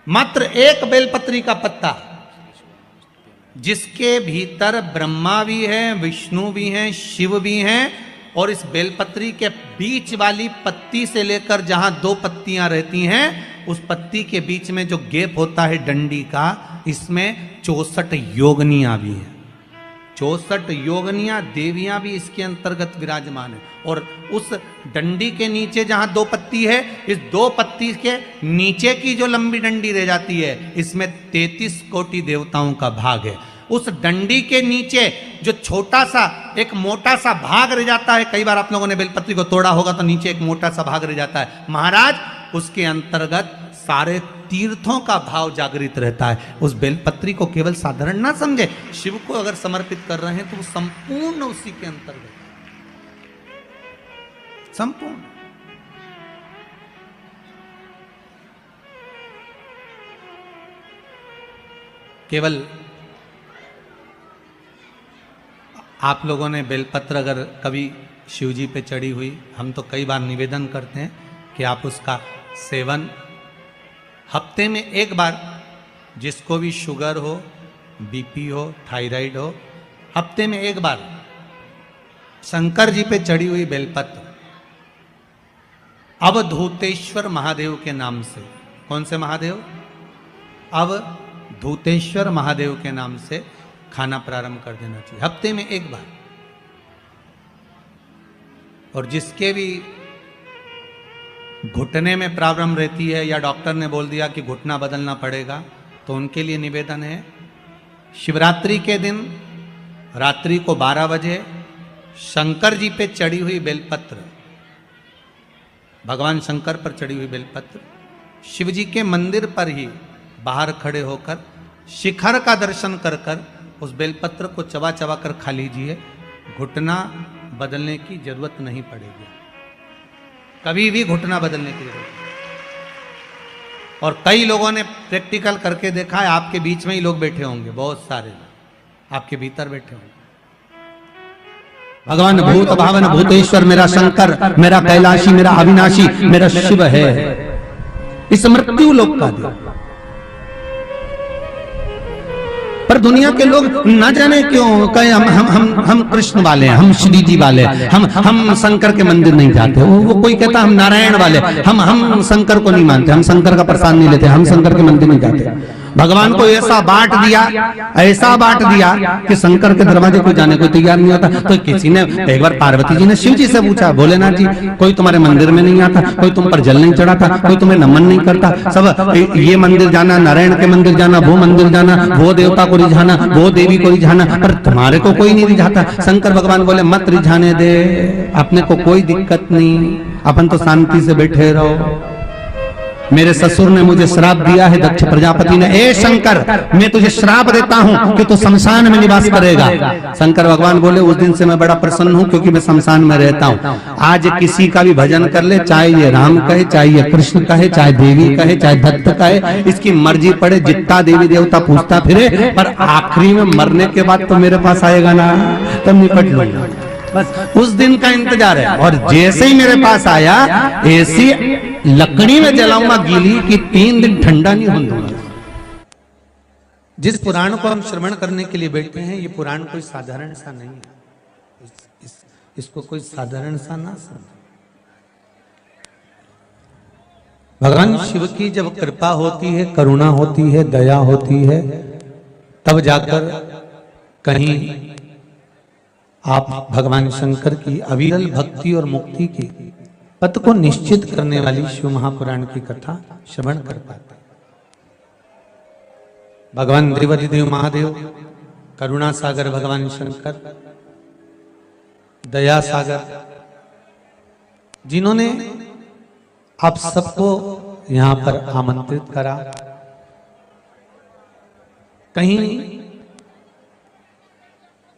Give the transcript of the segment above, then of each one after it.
मात्र एक बेलपत्री का पत्ता, जिसके भीतर ब्रह्मा भी है, विष्णु भी हैं, शिव भी हैं, और इस बेलपत्री के बीच वाली पत्ती से लेकर जहां दो पत्तियां रहती हैं, उस पत्ती के बीच में जो गैप होता है डंडी का, इसमें 64 योगनियां भी हैं। 64 योगनियां देवियां भी इसके अंतर्गत विराजमान है। और उस डंडी के नीचे जहां दो पत्ती है, इस दो पत्ती के नीचे की जो लंबी डंडी रह जाती है, इसमें 33 कोटि देवताओं का भाग है। उस डंडी के नीचे जो छोटा सा एक मोटा सा भाग रह जाता है, कई बार आप लोगों ने बेलपत्री को तोड़ा होगा तो नीचे एक मोटा सा भाग रह जाता है, महाराज उसके अंतर्गत सारे तीर्थों का भाव जागृत रहता है। उस बेलपत्री को केवल साधारण ना समझे, शिव को अगर समर्पित कर रहे हैं तो वो संपूर्ण उसी के अंतर्गत, संपूर्ण। केवल आप लोगों ने बेलपत्र अगर कभी शिव जी पे चढ़ी हुई, हम तो कई बार निवेदन करते हैं कि आप उसका सेवन हफ्ते में एक बार, जिसको भी शुगर हो, बीपी हो, थायराइड हो, हफ्ते में एक बार शंकर जी पे चढ़ी हुई बेलपत्र अवधूतेश्वर महादेव के नाम से, कौन से महादेव? अवधूतेश्वर महादेव के नाम से खाना प्रारंभ कर देना चाहिए, हफ्ते में एक बार। और जिसके भी घुटने में प्रॉब्लम रहती है या डॉक्टर ने बोल दिया कि घुटना बदलना पड़ेगा, तो उनके लिए निवेदन है, शिवरात्रि के दिन रात्रि को 12 बजे शंकर जी पे चढ़ी हुई बेलपत्र, भगवान शंकर पर चढ़ी हुई बेलपत्र, शिव जी के मंदिर पर ही बाहर खड़े होकर शिखर का दर्शन कर कर उस बेलपत्र को चबा चबा कर खा लीजिए। घुटना बदलने की जरूरत नहीं पड़ेगी, कभी भी घुटना बदलने की जरूरत नहीं। और कई लोगों ने प्रैक्टिकल करके देखा है, आपके बीच में ही लोग बैठे होंगे, बहुत सारे आपके भीतर बैठे होंगे। भगवान भूत भावन भूतेश्वर मेरा शंकर, मेरा कैलाशी, मेरा अविनाशी, मेरा शिव है, इस मृत्यु लोक का देव। पर दुनिया के लोग न जाने क्यों कहे हम कृष्ण वाले हैं, हम श्री जी वाले हैं, हम शंकर के मंदिर नहीं जाते। वो कोई कहता हम नारायण वाले, हम शंकर को नहीं मानते, हम शंकर का प्रसाद नहीं लेते, हम शंकर के मंदिर नहीं जाते। भगवान को ऐसा बांट दिया, ऐसा बांट दिया कि शंकर के दरवाजे को जाने को तैयार नहीं होता। तो किसी ने एक बार पार्वती जी ने शिव जी से पूछा, भोलेनाथ जी कोई तुम्हारे मंदिर में नहीं आता, कोई तुम पर जल नहीं चढ़ाता, कोई तुम्हें नमन नहीं करता, सब ये मंदिर जाना, नारायण के मंदिर जाना, वो मंदिर जाना, वो देवता को रिझाना, वो देवी को रिझाना, पर तुम्हारे को कोई नहीं रिझाता। शंकर भगवान बोले मत रिझाने दे, अपने को कोई दिक्कत नहीं, अपन तो शांति से बैठे रहो। मेरे ससुर ने मुझे श्राप दिया है, दक्ष प्रजापति ने, ए शंकर मैं तुझे श्राप देता हूं कि तू शमशान में निवास करेगा। शंकर भगवान बोले उस दिन से मैं बड़ा प्रसन्न हूं, क्योंकि मैं शमशान में रहता हूं। आज किसी का भी भजन कर ले, चाहे ये राम कहे, चाहे ये कृष्ण कहे, चाहे देवी कहे, चाहे दत्त कहे, इसकी मर्जी पड़े, जितना देवी देवता पूछता फिरे, पर आखिरी में मरने के बाद तो मेरे पास आएगा ना, तब निपट लूंगा। बस उस दिन का इंतजार है। और जैसे ही मेरे पास आया, ऐसी लकड़ी में जलाऊंगा गीली कि 3 दिन ठंडा नहीं होने दूंगा। जिस पुराण को हम श्रवण करने के लिए बैठे हैं, ये पुराण कोई साधारण सा नहीं है, इसको कोई साधारण सा ना समझ। भगवान शिव की जब कृपा होती है, करुणा होती है, दया होती है, तब जाकर कहीं आप भगवान शंकर की अविरल भक्ति और मुक्ति की पथ को निश्चित करने वाली शिव महापुराण की कथा श्रवण कर पाते। भगवान देवाधिदेव महादेव, करुणा सागर भगवान शंकर, दया सागर, जिन्होंने आप सबको यहां पर आमंत्रित करा, कहीं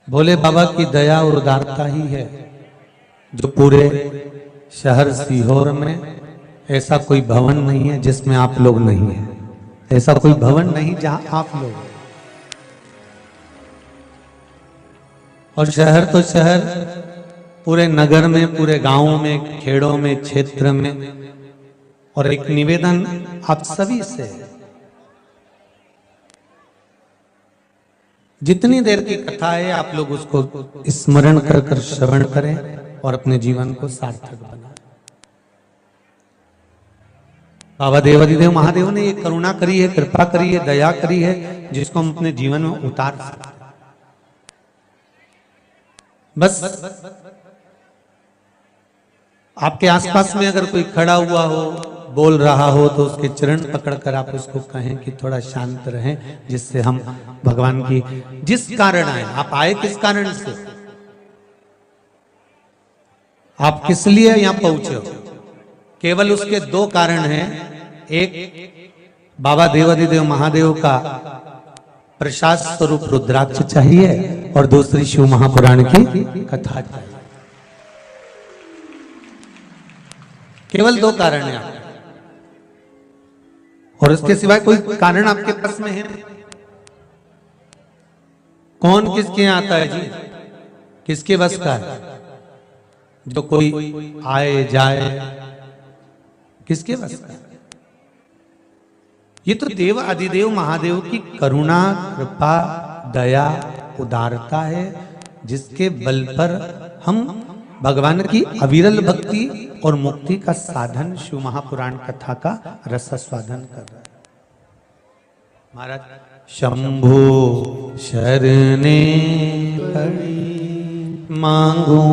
भोले बाबा की दया और उदारता ही है जो पूरे शहर सीहोर में ऐसा कोई भवन नहीं है जिसमें आप लोग नहीं है, ऐसा कोई भवन नहीं जहां आप लोग। और शहर तो शहर, पूरे नगर में, पूरे गांवों में, खेड़ों में, क्षेत्र में। और एक निवेदन आप सभी से, जितनी देर की कथा है आप लोग उसको स्मरण कर कर श्रवण करें और अपने जीवन को सार्थक बनाएं। बाबा देवाधिदेव महादेव ने ये करुणा करी है, कृपा करी है, दया करी है, जिसको हम अपने जीवन में उतार सकते हैं। बस आपके आसपास में अगर कोई खड़ा हुआ हो, बोल रहा हो, तो उसके चरण पकड़कर आप उसको कहें कि थोड़ा शांत रहें, जिससे हम भगवान की जिस कारण आए, आप आए किस कारण से, आप किस लिए यहां पहुंचे हो, केवल उसके दो कारण हैं। एक बाबा देवाधिदेव महादेव का प्रसाद स्वरूप रुद्राक्ष चाहिए और दूसरी शिव महापुराण की कथा चाहिए। केवल दो कारण हैं आपके, और उसके सिवाय कोई कारण आपके पास में है? कौन किसके यहाँ आता है जी? किसके बस का है? जो कोई आए जाए, किसके बस का? ये तो देव अधिदेव महादेव की करुणा, कृपा, दया, उदारता है, जिसके बल पर हम भगवान की अविरल भक्ति और मुक्ति का साधन शिव महापुराण कथा का रसास्वादन कर रहे हैं। महाराज, शंभो शरणे घड़ी मांगू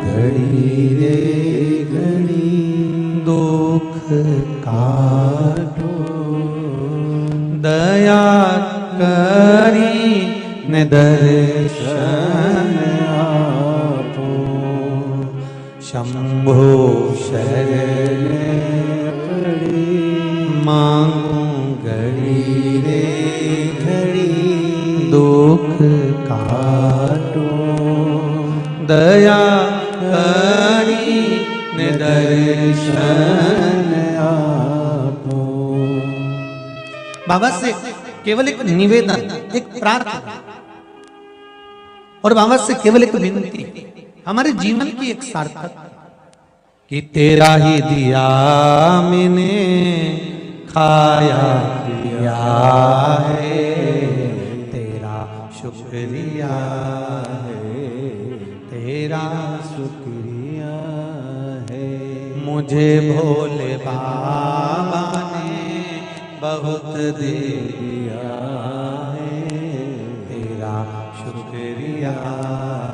घड़ी रे घड़ी, दुख काटो दया करी ने दर्शन आपो। शंभो शरणे घड़ी मांगू घड़ी रे घड़ी, दुख काटो दया करी ने दर्शन आपो। बाबा से केवल एक निवेदन, एक प्रार्थना, और बाबा से केवल एक विनती, हमारे जीवन की एक सार्थक, कि तेरा ही दिया मैंने खाया पिया है, तेरा शुक्रिया है, तेरा शुक्रिया है। मुझे भोले बाबा ने बहुत दे दिया है, तेरा शुक्रिया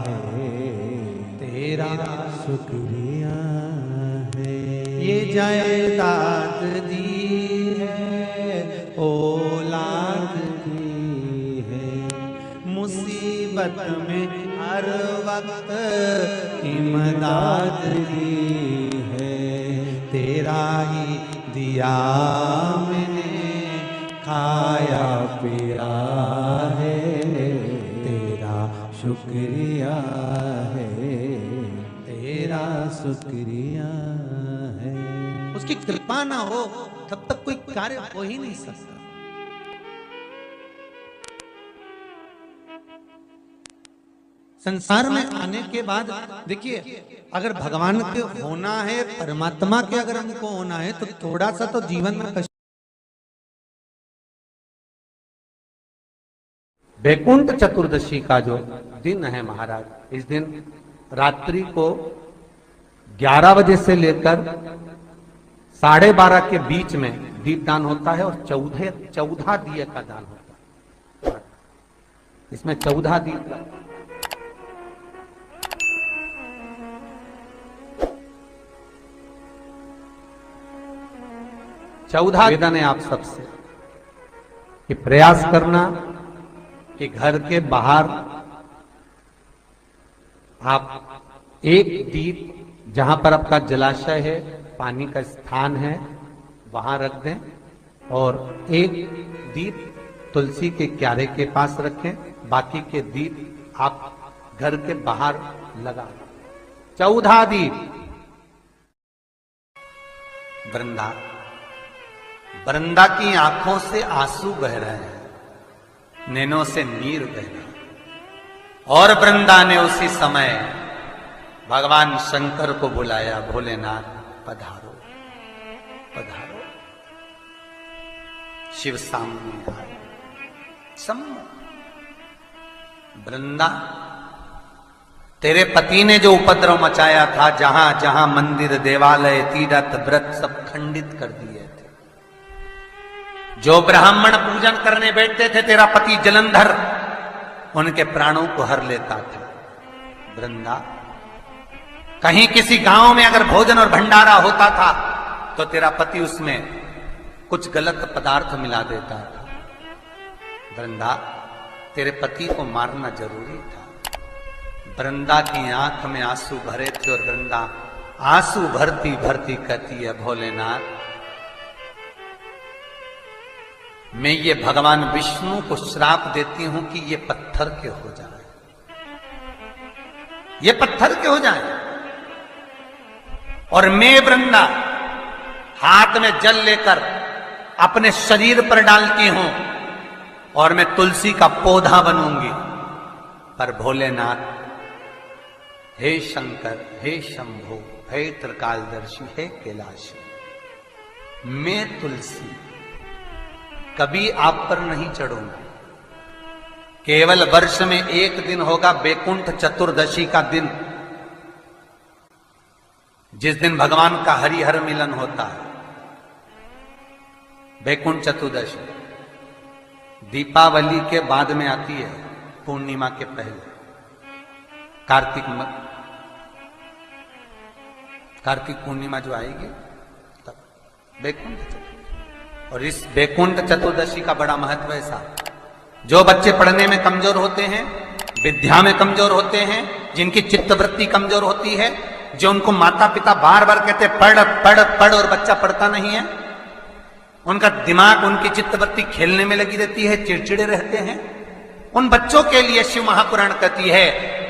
है, तेरा शुक्रिया है। ये जायदाद दी है, औलाद दी है, मुसीबत में हर वक्त इमदाद दी है, तेरा ही दिया मैंने खाया पिया है, तेरा शुक्रिया है, तेरा शुक्रिया है। उसकी कृपा ना हो तब तक कोई कार्य हो ही नहीं सकता। संसार में आने के बाद देखिए, अगर भगवान के होना है, परमात्मा के अगर हमको होना है, तो थोड़ा सा तो जीवन में कष्ट। वैकुंठ चतुर्दशी का जो दिन है महाराज, इस दिन रात्रि को 11 बजे से लेकर 12:30 के बीच में दीपदान होता है, और 14 दिए का दान होता है। इसमें 14 दीप, निवेदन है आप सबसे कि प्रयास करना कि घर के बाहर आप एक दीप, जहां पर आपका जलाशय है, पानी का स्थान है, वहां रख दें, और एक दीप तुलसी के क्यारे के पास रखें, बाकी के दीप आप घर के बाहर लगा। 14 दीप। वृंदा की आंखों से आंसू बह रहे हैं, नैनों से नीर बह रहे हैं, और वृंदा ने उसी समय भगवान शंकर को बुलाया, भोलेनाथ पधारो पधारो। शिव सामने आए, वृंदा, तेरे पति ने जो उपद्रव मचाया था, जहां जहां मंदिर, देवालय, तीर्थ, व्रत सब खंडित कर दिए थे। जो ब्राह्मण पूजन करने बैठते थे, तेरा पति जलंधर उनके प्राणों को हर लेता था। वृंदा, कहीं किसी गांव में अगर भोजन और भंडारा होता था तो तेरा पति उसमें कुछ गलत पदार्थ मिला देता था। वृंदा, तेरे पति को मारना जरूरी था। वृंदा की आंख में आंसू भरे थे और वृंदा आंसू भरती भरती कहती है, भोलेनाथ, मैं ये भगवान विष्णु को श्राप देती हूं कि ये पत्थर के हो जाए, ये पत्थर के हो जाए। और मैं वृंदा हाथ में जल लेकर अपने शरीर पर डालती हूं और मैं तुलसी का पौधा बनूंगी। पर भोलेनाथ, हे शंकर, हे शंभो, हे त्रिकालदर्शी, हे कैलाशी, मैं तुलसी कभी आप पर नहीं चढ़ूंगा। केवल वर्ष में एक दिन होगा बैकुंठ चतुर्दशी का दिन, जिस दिन भगवान का हरिहर मिलन होता है। बैकुंठ चतुर्दशी दीपावली के बाद में आती है, पूर्णिमा के पहले, कार्तिक पूर्णिमा जो आएगी तब बैकुंठ चतुर्दशी। और इस बैकुंठ चतुर्दशी का बड़ा महत्व है साहब। जो बच्चे पढ़ने में कमजोर होते हैं, विद्या में कमजोर होते हैं, जिनकी चित्तवृत्ति कमजोर होती है, जो उनको माता पिता बार बार कहते पढ़ पढ़ पढ़ और बच्चा पढ़ता नहीं है, उनका दिमाग, उनकी चित्तवृत्ति खेलने में लगी रहती है, चिड़चिड़े रहते हैं, उन बच्चों के लिए शिव महापुराण कहती है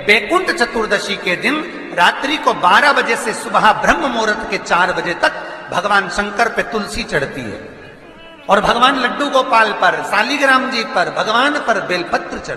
बैकुंठ चतुर्दशी के दिन रात्रि को 12 बजे से सुबह ब्रह्म मुहूर्त के 4 बजे तक भगवान शंकर पे तुलसी चढ़ती है और भगवान लड्डू गोपाल पर, शालिग्राम जी पर, भगवान पर बेलपत्र चढ़ती है।